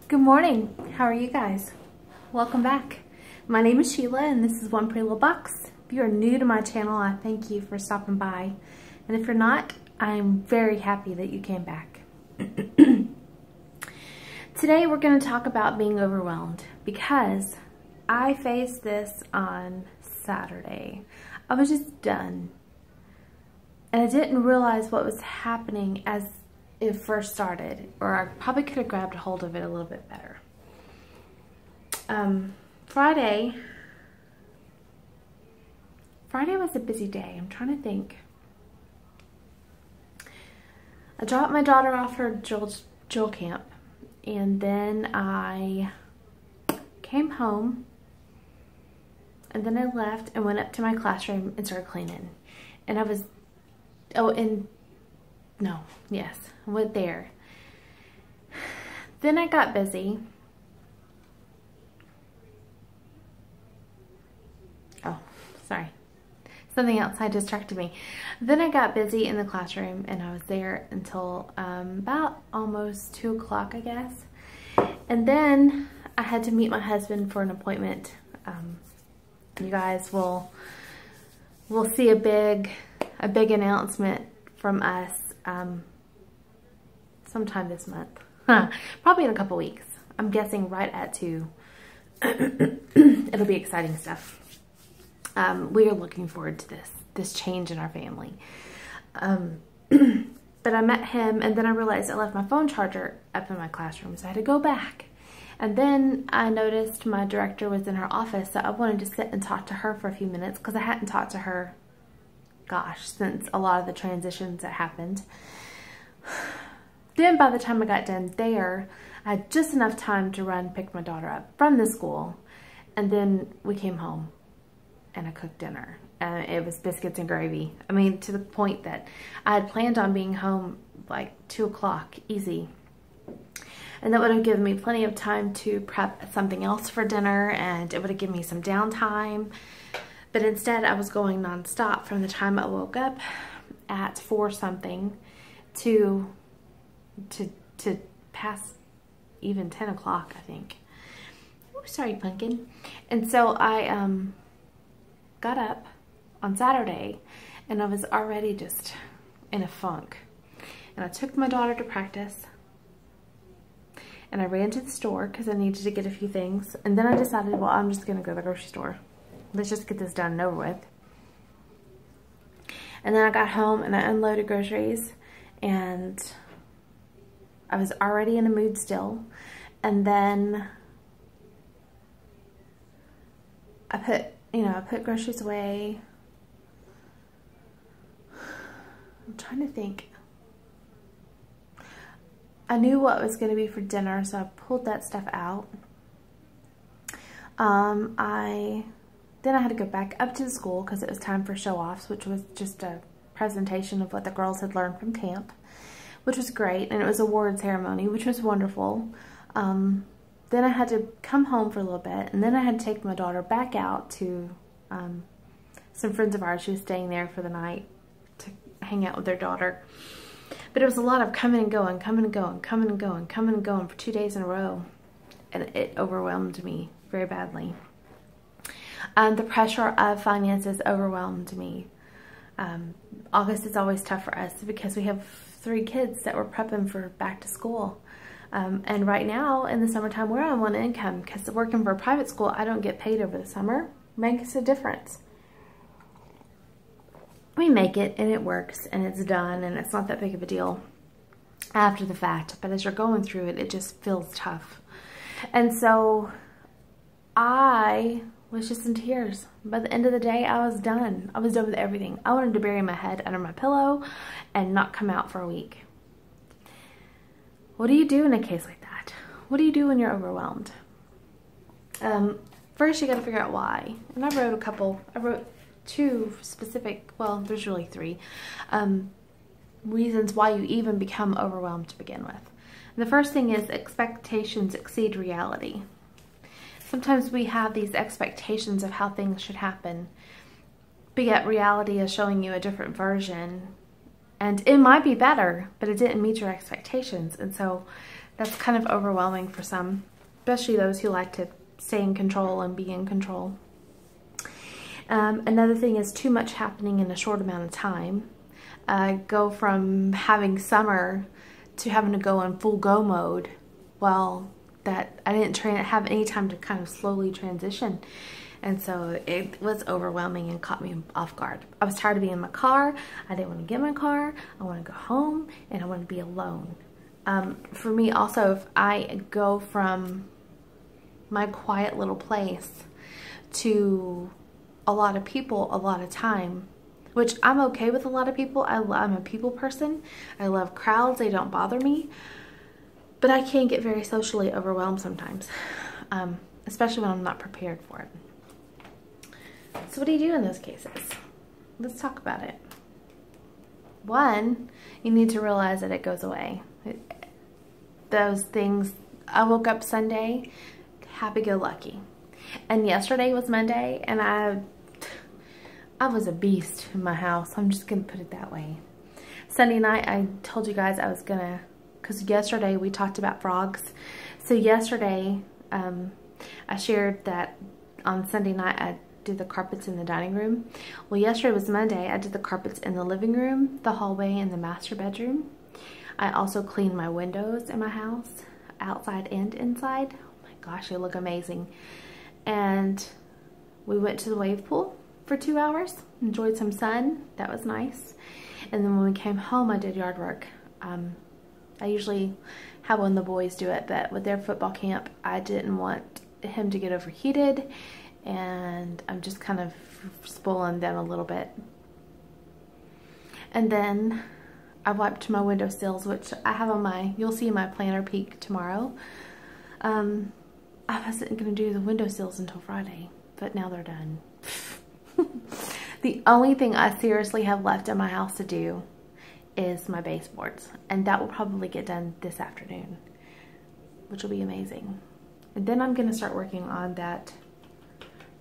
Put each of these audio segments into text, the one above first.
Good morning. How are you guys? Welcome back. My name is Sheila and this is One Pretty Little Box. If you are new to my channel, I thank you for stopping by. And if you're not, I'm very happy that you came back. Today we're going to talk about being overwhelmed because I faced this on Saturday. I was just done. And I didn't realize what was happening as it first started, or I probably could have grabbed a hold of it a little bit better. Friday was a busy day. I'm trying to think. I dropped my daughter off her drill camp, and then I came home, and then I left and went up to my classroom and started cleaning. And I was, I went there. Then I got busy. Oh, sorry. Something outside distracted me. Then I got busy in the classroom and I was there until about almost 2 o'clock, I guess. And then I had to meet my husband for an appointment. You guys will see a big announcement from us sometime this month. Probably in a couple weeks. I'm guessing right at 2. It'll be exciting stuff. We are looking forward to this change in our family. But I met him and then I realized I left my phone charger up in my classroom, so I had to go back. And then I noticed my director was in her office, so I wanted to sit and talk to her for a few minutes because I hadn't talked to her, gosh, since a lot of the transitions that happened. Then by the time I got done there, I had just enough time to run pick my daughter up from the school. And then we came home and I cooked dinner. And it was biscuits and gravy. I mean, to the point that I had planned on being home like 2 o'clock, easy. And that would have given me plenty of time to prep something else for dinner, and it would have given me some downtime. But instead, I was going nonstop from the time I woke up at 4 something to past even 10 o'clock, I think. Oh, sorry, pumpkin. And so I got up on Saturday and I was already just in a funk. And I took my daughter to practice and I ran to the store because I needed to get a few things. And then I decided, well, I'm just going to go to the grocery store. Let's just get this done and over with. And then I got home and I unloaded groceries and I was already in a mood still. And then I put groceries away. I'm trying to think. I knew what was going to be for dinner, so I pulled that stuff out. Then I had to go back up to the school because it was time for show-offs, which was just a presentation of what the girls had learned from camp, which was great, and it was an award ceremony, which was wonderful. Then I had to come home for a little bit, and then I had to take my daughter back out to some friends of ours. She was staying there for the night to hang out with their daughter. But it was a lot of coming and going, coming and going, coming and going, coming and going for 2 days in a row, and it overwhelmed me very badly. The pressure of finances overwhelmed me. August is always tough for us because we have 3 kids that we're prepping for back to school. And right now in the summertime we're on one income because working for a private school, I don't get paid over the summer. Makes a difference. We make it and it works and it's done and it's not that big of a deal after the fact. But as you're going through it, it just feels tough. And so I was just in tears. By the end of the day, I was done. I was done with everything. I wanted to bury my head under my pillow and not come out for a week. What do you do in a case like that? What do you do when you're overwhelmed? First, you got to figure out why. And I wrote 2 specific, well, there's really 3, reasons why you even become overwhelmed to begin with. And the first thing is expectations exceed reality. Sometimes we have these expectations of how things should happen, but yet reality is showing you a different version. And it might be better, but it didn't meet your expectations. And so That's kind of overwhelming for some, especially those who like to stay in control and be in control. Another thing is too much happening in a short amount of time. Go from having summer to having to go in full go mode. Well, that I didn't have any time to kind of slowly transition. And so it was overwhelming and caught me off guard. I was tired of being in my car. I didn't want to get in my car. I want to go home and I want to be alone. For me also, if I go from my quiet little place to a lot of people a lot of time, which I'm okay with a lot of people. I'm a people person. I love crowds. They don't bother me. But I can get very socially overwhelmed sometimes, especially when I'm not prepared for it. So what do you do in those cases? Let's talk about it. One, you need to realize that it goes away. Those things, I woke up Sunday, happy-go-lucky. And yesterday was Monday, and I was a beast in my house. I'm just going to put it that way. Sunday night, I told you guys I was going to, because yesterday we talked about frogs. So yesterday, I shared that on Sunday night I did the carpets in the dining room. Well, yesterday was Monday. I did the carpets in the living room, the hallway, and the master bedroom. I also cleaned my windows in my house, outside and inside. Oh my gosh, they look amazing. And we went to the wave pool for 2 hours, enjoyed some sun. That was nice. And then when we came home, I did yard work. I usually have one of the boys do it, but with their football camp, I didn't want him to get overheated, and I'm just kind of spoiling them a little bit. And then I wiped my windowsills, which I have on my, you'll see my planner peek tomorrow. I wasn't going to do the windowsills until Friday, but now they're done. The only thing I seriously have left in my house to do is my baseboards, and that will probably get done this afternoon, which will be amazing. And then I'm going to start working on that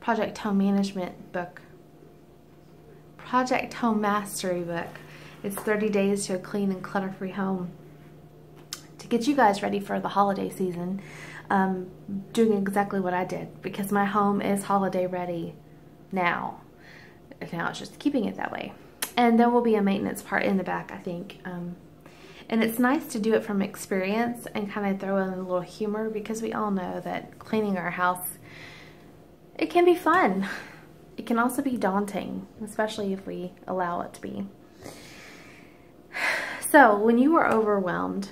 Project Home Management book, Project Home Mastery book. It's 30 days to a clean and clutter-free home. To get you guys ready for the holiday season, doing exactly what I did, because my home is holiday ready now. Now it's just keeping it that way. And there will be a maintenance part in the back, I think. And it's nice to do it from experience and kind of throw in a little humor, because we all know that cleaning our house, it can be fun. It can also be daunting, especially if we allow it to be. So when you are overwhelmed,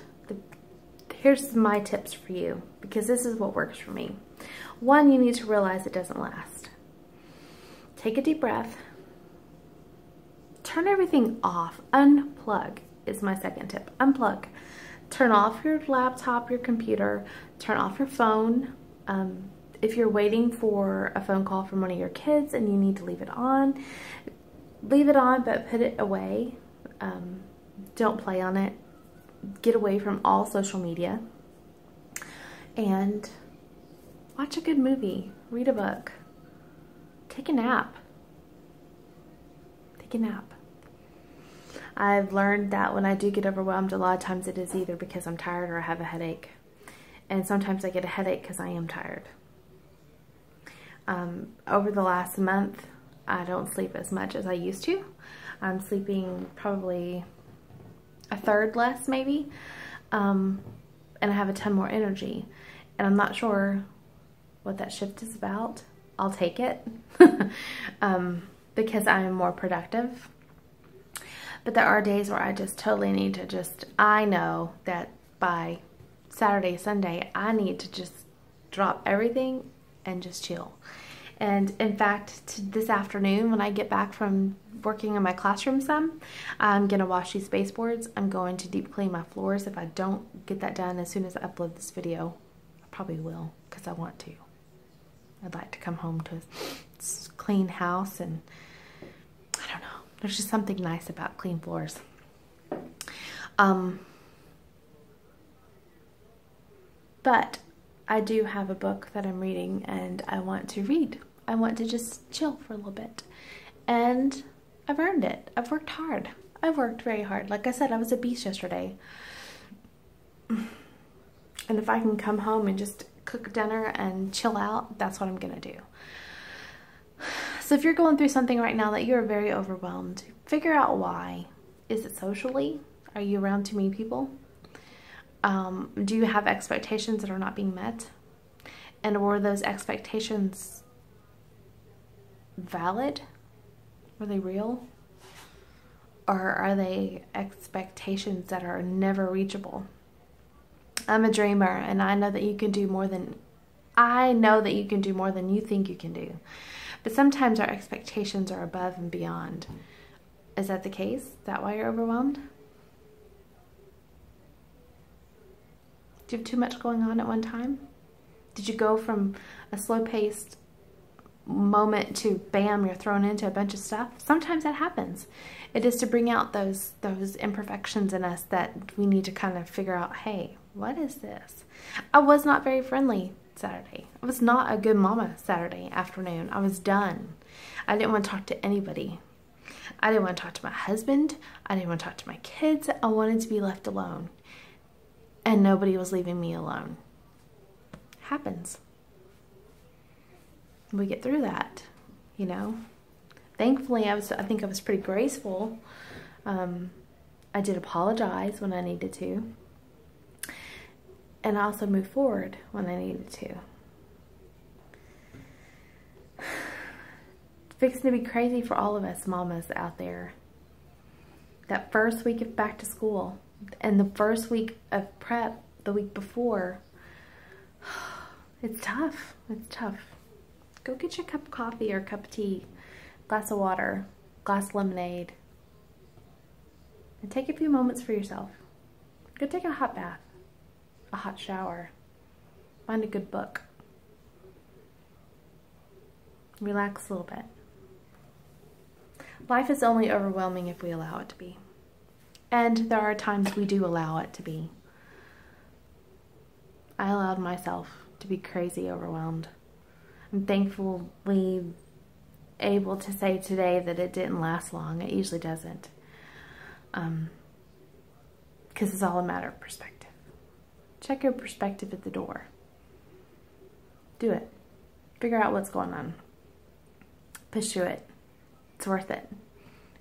here's my tips for you, because this is what works for me. One, you need to realize it doesn't last. Take a deep breath. Turn everything off. Unplug is my second tip. Unplug. Turn off your laptop, your computer. Turn off your phone. If you're waiting for a phone call from one of your kids and you need to leave it on, but put it away. Don't play on it. Get away from all social media. And watch a good movie. Read a book. Take a nap. Take a nap. I've learned that when I do get overwhelmed, a lot of times it is either because I'm tired or I have a headache. And sometimes I get a headache because I am tired. Over the last month, I don't sleep as much as I used to. I'm sleeping probably a third less maybe. And I have a ton more energy. And I'm not sure what that shift is about. I'll take it because I am more productive. But there are days where I just totally need to I know that by Saturday, Sunday, I need to just drop everything and just chill. And in fact, this afternoon when I get back from working in my classroom some, I'm going to wash these baseboards. I'm going to deep clean my floors. If I don't get that done as soon as I upload this video, I probably will, because I want to. I'd like to come home to a clean house, and I don't know. There's just something nice about clean floors. But I do have a book that I'm reading, and I want to read. I want to just chill for a little bit. And I've earned it. I've worked hard. I've worked very hard. Like I said, I was a beast yesterday. And if I can come home and just cook dinner and chill out, that's what I'm gonna do. So if you're going through something right now that you're very overwhelmed, figure out why. Is it socially? Are you around too many people? Do you have expectations that are not being met? And were those expectations valid? Were they real? Or are they expectations that are never reachable? I'm a dreamer, and I know that you can do more than you think you can do. But sometimes our expectations are above and beyond. Is that the case? Is that why you're overwhelmed? Do you have too much going on at one time? Did you go from a slow-paced moment to bam, you're thrown into a bunch of stuff? Sometimes that happens. It is to bring out those imperfections in us that we need to kind of figure out, hey, what is this? I was not very friendly Saturday. I was not a good mama Saturday afternoon. I was done. I didn't want to talk to anybody. I didn't want to talk to my husband. I didn't want to talk to my kids. I wanted to be left alone. And nobody was leaving me alone. Happens. We get through that, you know. Thankfully, I think I was pretty graceful. I did apologize when I needed to. And I also moved forward when I needed to. It's fixing to be crazy for all of us mamas out there. That first week of back to school and the first week of prep the week before, it's tough. It's tough. Go get your cup of coffee or a cup of tea, glass of water, glass of lemonade, and take a few moments for yourself. Go take a hot bath, a hot shower, find a good book. Relax a little bit. Life is only overwhelming if we allow it to be. And there are times we do allow it to be. I allowed myself to be crazy overwhelmed. I'm thankfully able to say today that it didn't last long. It usually doesn't. Because it's all a matter of perspective. Check your perspective at the door. Do it. Figure out what's going on. Push through it. It's worth it.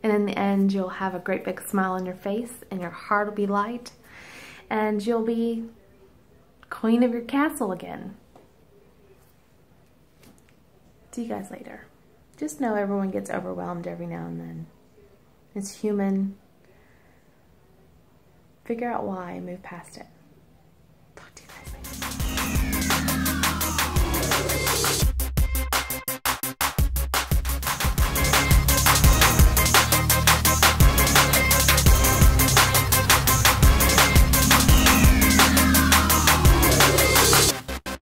And in the end, you'll have a great big smile on your face and your heart will be light and you'll be queen of your castle again. See you guys later. Just know everyone gets overwhelmed every now and then. It's human. Figure out why and move past it.